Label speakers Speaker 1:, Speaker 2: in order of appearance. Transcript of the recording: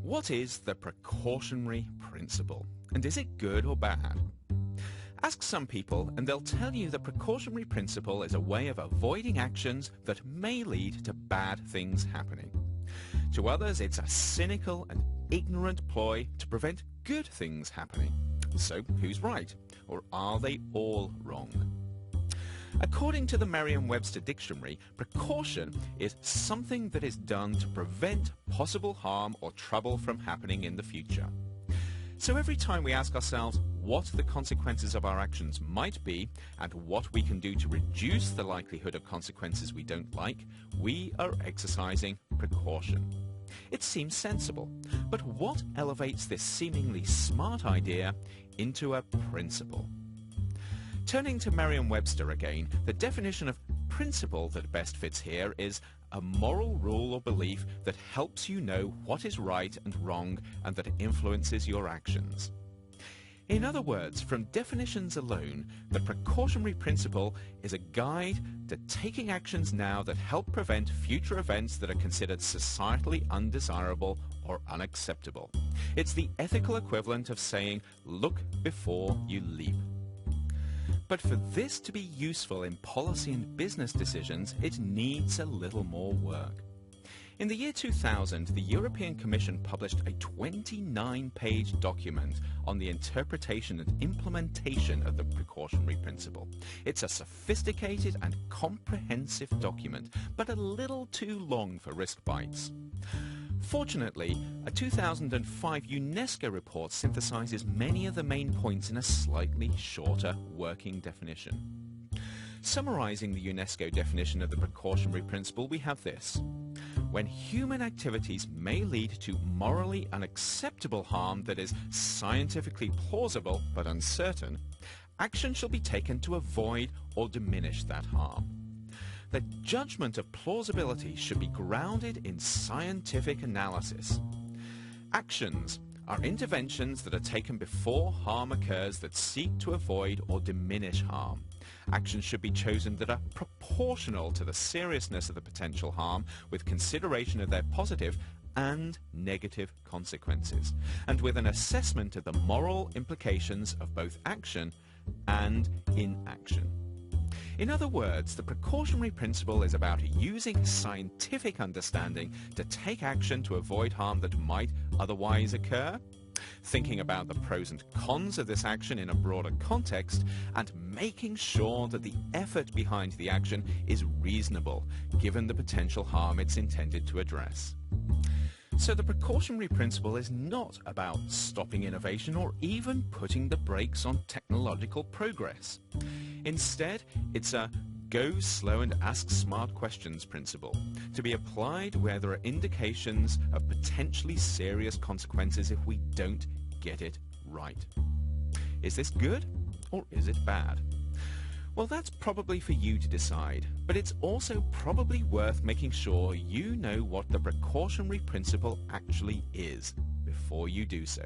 Speaker 1: What is the precautionary principle, and is it good or bad? Ask some people and they'll tell you the precautionary principle is a way of avoiding actions that may lead to bad things happening. To others, it's a cynical and ignorant ploy to prevent good things happening. So who's right? Or are they all wrong? According to the Merriam-Webster dictionary, precaution is something that is done to prevent possible harm or trouble from happening in the future. So every time we ask ourselves what the consequences of our actions might be and what we can do to reduce the likelihood of consequences we don't like, we are exercising precaution. It seems sensible, but what elevates this seemingly smart idea into a principle? Turning to Merriam-Webster again, the definition of principle that best fits here is a moral rule or belief that helps you know what is right and wrong and that influences your actions. In other words, from definitions alone, the precautionary principle is a guide to taking actions now that help prevent future events that are considered societally undesirable or unacceptable. It's the ethical equivalent of saying, look before you leap. But for this to be useful in policy and business decisions, it needs a little more work. In the year 2000, the European Commission published a 29-page document on the interpretation and implementation of the precautionary principle. It's a sophisticated and comprehensive document, but a little too long for risk bites. Fortunately, a 2005 UNESCO report synthesizes many of the main points in a slightly shorter working definition. Summarizing the UNESCO definition of the precautionary principle, we have this. When human activities may lead to morally unacceptable harm that is scientifically plausible but uncertain, action shall be taken to avoid or diminish that harm. The judgment of plausibility should be grounded in scientific analysis. Actions are interventions that are taken before harm occurs that seek to avoid or diminish harm. Actions should be chosen that are proportional to the seriousness of the potential harm with consideration of their positive and negative consequences, and with an assessment of the moral implications of both action and inaction. In other words, the precautionary principle is about using scientific understanding to take action to avoid harm that might otherwise occur, thinking about the pros and cons of this action in a broader context, and making sure that the effort behind the action is reasonable, given the potential harm it's intended to address. So the precautionary principle is not about stopping innovation or even putting the brakes on technological progress. Instead, it's a go slow and ask smart questions principle, to be applied where there are indications of potentially serious consequences if we don't get it right. Is this good or is it bad? Well, that's probably for you to decide, but it's also probably worth making sure you know what the precautionary principle actually is before you do so.